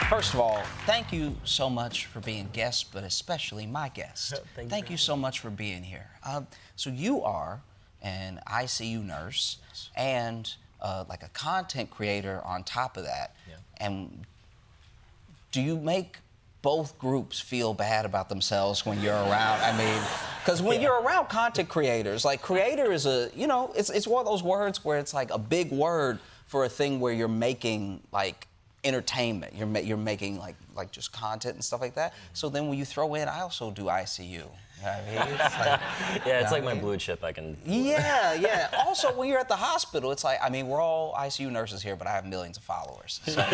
First of all, thank you so much for being guest, but especially my guest. Thank you so much for being here. So you are an ICU nurse and like a content creator on top of that. Yeah. And do you make both groups feel bad about themselves when you're around? I mean, because when you're around content creators, like creator is a, you know, it's one of those words where it's like a big word for a thing where you're making like entertainment. You're making like just content and stuff like that. So then when you throw in, I also do ICU. You know what I mean? It's like, yeah, it's like my blue chip. I can. Yeah, yeah. Also, when you're at the hospital, it's like, I mean, we're all ICU nurses here, but I have millions of followers. So,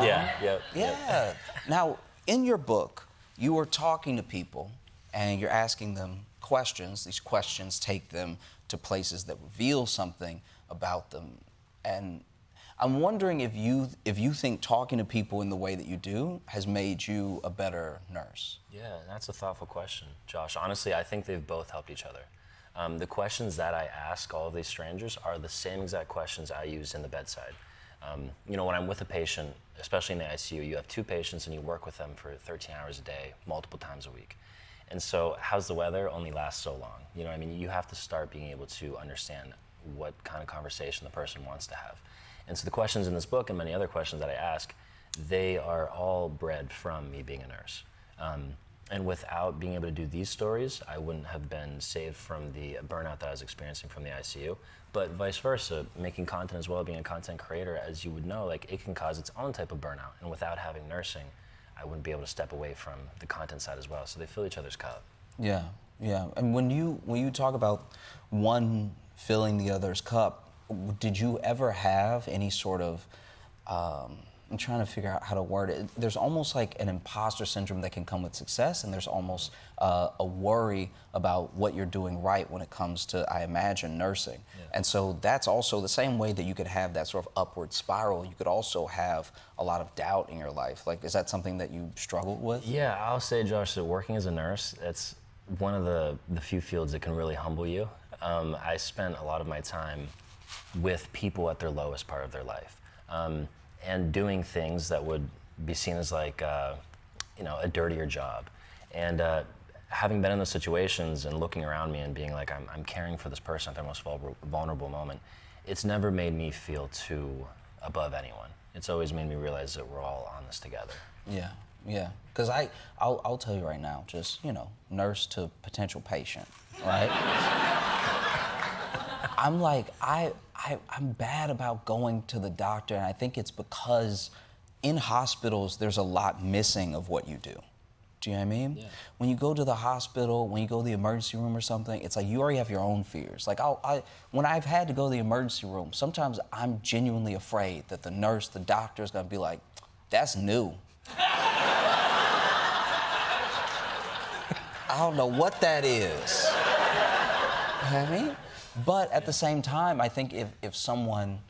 yeah. Now, in your book, you are talking to people and you're asking them questions. These questions take them to places that reveal something about them. And I'm wondering if you think talking to people in the way that you do has made you a better nurse. Yeah, that's a thoughtful question, Josh. Honestly, I think they've both helped each other. The questions that I ask all of these strangers are the same exact questions I use in the bedside. You know, when I'm with a patient, especially in the ICU, you have two patients and you work with them for 13 hours a day, multiple times a week. And so, how's the weather only lasts so long. You know, I mean, you have to start being able to understand what kind of conversation the person wants to have. And so the questions in this book and many other questions that I ask, they are all bred from me being a nurse. And without being able to do these stories, I wouldn't have been saved from the burnout that I was experiencing from the ICU. But vice versa, making content as well, being a content creator, as you would know, like it can cause its own type of burnout. And without having nursing, I wouldn't be able to step away from the content side as well. So they fill each other's cup. Yeah, yeah. And when you talk about one filling the other's cup, did you ever have any sort of, I'm trying to figure out how to word it. There's almost like an imposter syndrome that can come with success, and there's almost a worry about what you're doing right when it comes to, I imagine, nursing. Yeah. And so that's also the same way that you could have that sort of upward spiral, you could also have a lot of doubt in your life. Like, is that something that you struggled with? Yeah, I'll say, Josh, that working as a nurse, it's one of the few fields that can really humble you. I spent a lot of my time with people at their lowest part of their life, and doing things that would be seen as like, you know, a dirtier job. And having been in those situations and looking around me and being like, I'm caring for this person at their most vulnerable moment, it's never made me feel too above anyone. It's always made me realize that we're all on this together. Yeah, yeah. Because I'll tell you right now, just, you know, nurse to potential patient, right? I'm like, I'm bad about going to the doctor, and I think it's because in hospitals, there's a lot missing of what you do. Do you know what I mean? Yeah. When you go to the hospital, when you go to the emergency room or something, it's like you already have your own fears. Like, when I've had to go to the emergency room, sometimes I'm genuinely afraid that the nurse, the doctor is gonna be like, that's new. I don't know what that is. You know what I mean? But at the same time, I think if someone,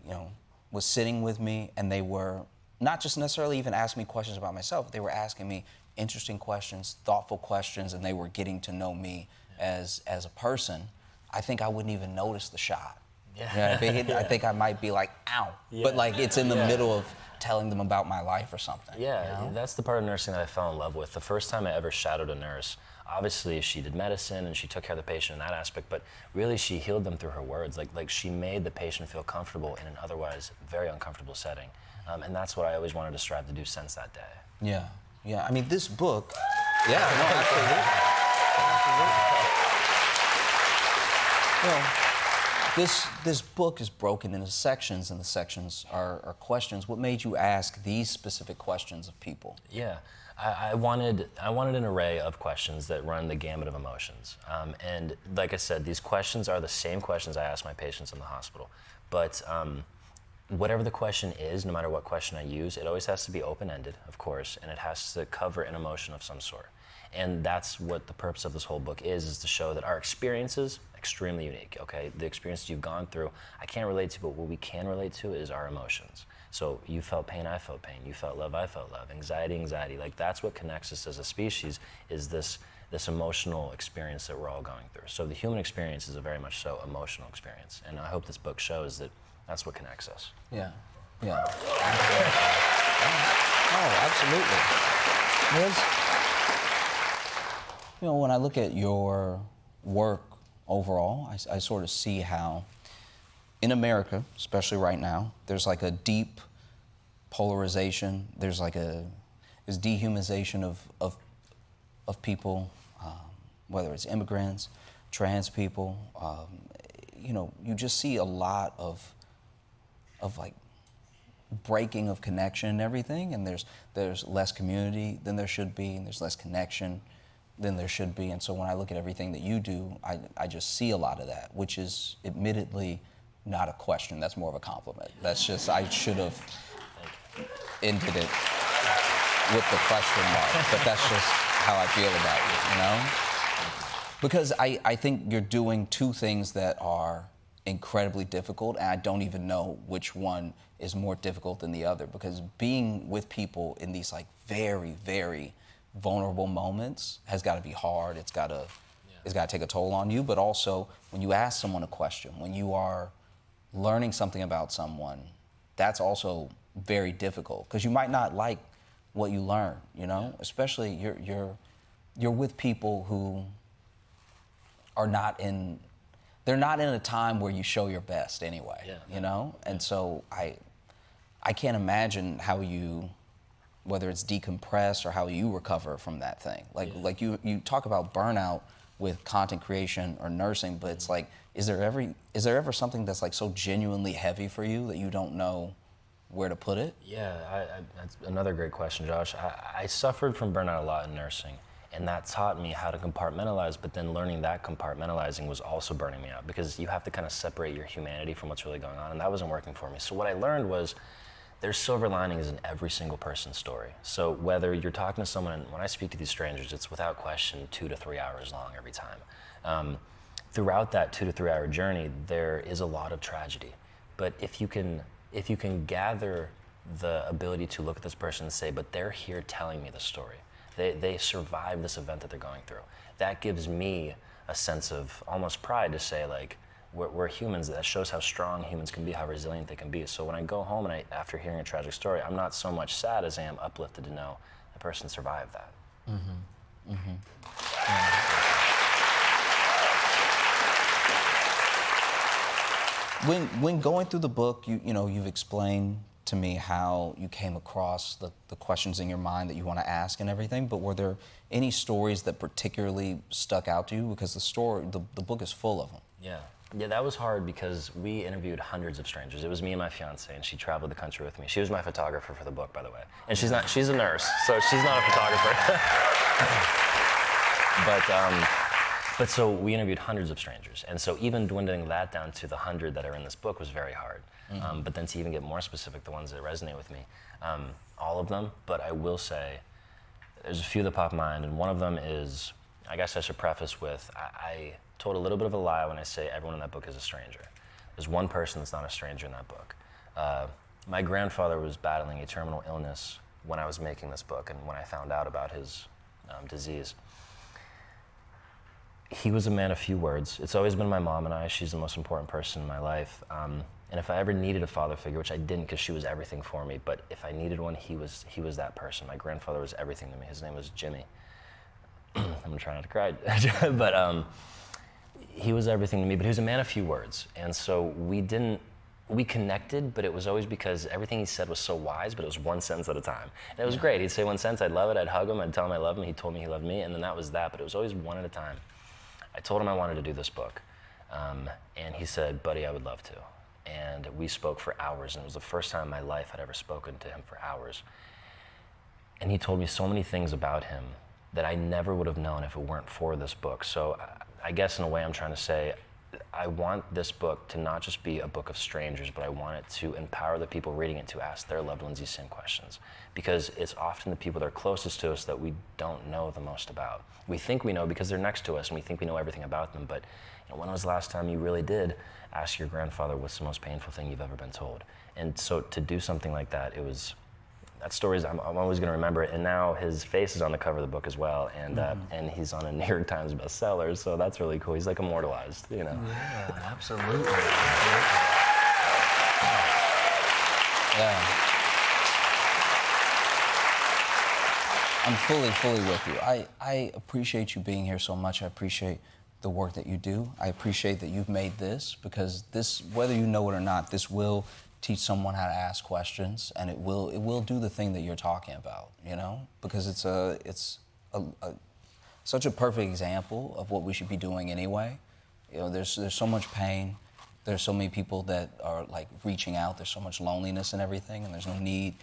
you know, was sitting with me and they were not just necessarily even asking me questions about myself, they were asking me interesting questions, thoughtful questions, and they were getting to know me as a person, I think I wouldn't even notice the shot. Yeah. You know what I mean? Yeah. I think I might be like, ow. Yeah. But like it's in the middle of telling them about my life or something. Yeah, you know? That's the part of nursing that I fell in love with. The first time I ever shadowed a nurse, obviously she did medicine and she took care of the patient in that aspect, but really she healed them through her words. Like she made the patient feel comfortable in an otherwise very uncomfortable setting. And that's what I always wanted to strive to do since that day. Yeah, yeah. I mean, this book, yeah, no, absolutely. Well, this book is broken into sections, and the sections are questions. What made you ask these specific questions of people? Yeah, I wanted an array of questions that run the gamut of emotions. And like I said, these questions are the same questions I ask my patients in the hospital. But whatever the question is, no matter what question I use, it always has to be open-ended, of course, and it has to cover an emotion of some sort. And that's what the purpose of this whole book is to show that our experiences, extremely unique, okay? The experiences you've gone through, I can't relate to, but what we can relate to is our emotions. So you felt pain, I felt pain. You felt love, I felt love. Anxiety. Like that's what connects us as a species, is this emotional experience that we're all going through. So the human experience is a very much so emotional experience. And I hope this book shows that that's what connects us. Yeah, yeah. Absolutely. There's, when I look at your work overall, I sort of see how in America, especially right now, there's like a deep polarization. There's like there's dehumanization of people, whether it's immigrants, trans people. You just see a lot of like breaking of connection and everything, and there's less community than there should be, and there's less connection than there should be. And so when I look at everything that you do, I just see a lot of that, which is admittedly not a question. That's more of a compliment. That's just, I should have ended it with the question mark, but that's just how I feel about it, Because I think you're doing two things that are incredibly difficult, and I don't even know which one is more difficult than the other, because being with people in these like very, very vulnerable moments has got to be hard. It's got to take a toll on you, but also when you ask someone a question, when you are learning something about someone, that's also very difficult, because you might not like what you learn, especially you're with people who are not in a time where you show your best anyway, And so I can't imagine how you, whether it's decompress or how you recover from that thing. Like you talk about burnout with content creation or nursing, but it's like, is there ever something that's like so genuinely heavy for you that you don't know where to put it? Yeah, that's another great question, Josh. I suffered from burnout a lot in nursing, and that taught me how to compartmentalize, but then learning that compartmentalizing was also burning me out, because you have to kind of separate your humanity from what's really going on, and that wasn't working for me. So what I learned was there's silver linings in every single person's story. So whether you're talking to someone, and when I speak to these strangers, it's without question 2 to 3 hours long every time. Throughout that 2 to 3 hour journey, there is a lot of tragedy. But if you can gather the ability to look at this person and say, but they're here telling me the story. They survived this event that they're going through. That gives me a sense of almost pride to say, like, we're humans. That shows how strong humans can be, how resilient they can be. So when I go home and after hearing a tragic story, I'm not so much sad as I am uplifted to know the person survived that. Mm-hmm. Mm-hmm. Yeah. When going through the book, you've explained to me how you came across the questions in your mind that you want to ask and everything, but were there any stories that particularly stuck out to you? Because the book is full of them. Yeah, that was hard because we interviewed hundreds of strangers. It was me and my fiance, and she traveled the country with me. She was my photographer for the book, by the way. And she's a nurse, so she's not a photographer. But so we interviewed hundreds of strangers. And so even dwindling that down to the 100 that are in this book was very hard. Mm-hmm. But then to even get more specific, the ones that resonate with me, all of them, but I will say, there's a few that pop in mind, and one of them is, I guess I should preface with, I told a little bit of a lie when I say everyone in that book is a stranger. There's one person that's not a stranger in that book. My grandfather was battling a terminal illness when I was making this book, and when I found out about his disease. He was a man of few words. It's always been my mom and I. She's the most important person in my life. And if I ever needed a father figure, which I didn't because she was everything for me, but if I needed one, he was that person. My grandfather was everything to me. His name was Jimmy. I'm gonna try not to cry. But he was everything to me, but he was a man of few words. And so we connected, but it was always because everything he said was so wise, but it was one sentence at a time. And it was great. He'd say one sentence, I'd love it, I'd hug him, I'd tell him I love him, he told me he loved me, and then that was that, but it was always one at a time. I told him I wanted to do this book, and he said, buddy, I would love to. And we spoke for hours, and it was the first time in my life I'd ever spoken to him for hours. And he told me so many things about him that I never would have known if it weren't for this book. So I guess in a way I'm trying to say, I want this book to not just be a book of strangers, but I want it to empower the people reading it to ask their loved ones these same questions. Because it's often the people that are closest to us that we don't know the most about. We think we know because they're next to us and we think we know everything about them, but when was the last time you really did ask your grandfather what's the most painful thing you've ever been told? And so to do something like that, that story, I'm always going to remember it. And now his face is on the cover of the book as well, and he's on a New York Times bestseller, so that's really cool. He's like immortalized, Yeah, absolutely. Yeah. I'm fully with you. I appreciate you being here so much. I appreciate the work that you do. I appreciate that you've made this, because this, whether you know it or not, this will teach someone how to ask questions, and it will do the thing that you're talking about, you know? Because it's such a perfect example of what we should be doing anyway. You know, there's so much pain. There's so many people that are like reaching out. There's so much loneliness and everything, and there's no need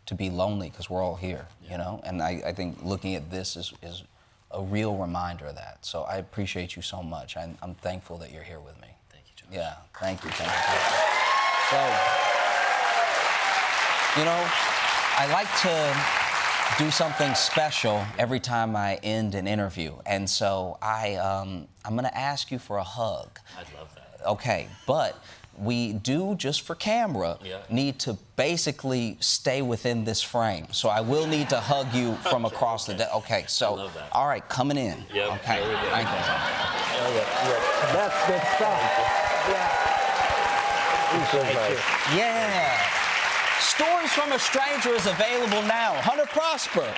to be lonely because we're all here, you know? And I think looking at this is a real reminder of that. So I appreciate you so much. I'm thankful that you're here with me. Thank you, Josh. Yeah, thank you. So, you know, I like to do something special every time I end an interview. And so I'm gonna ask you for a hug. I'd love that. Okay, but we do, just for camera, Yeah. need to basically stay within this frame. So I will need to hug you from across the desk. Okay, so, I love that. all right, coming in. Yep, Okay, there we go. thank you. That's good stuff. Yeah. Yeah. Stories from a Stranger is available now. Hunter Prosper.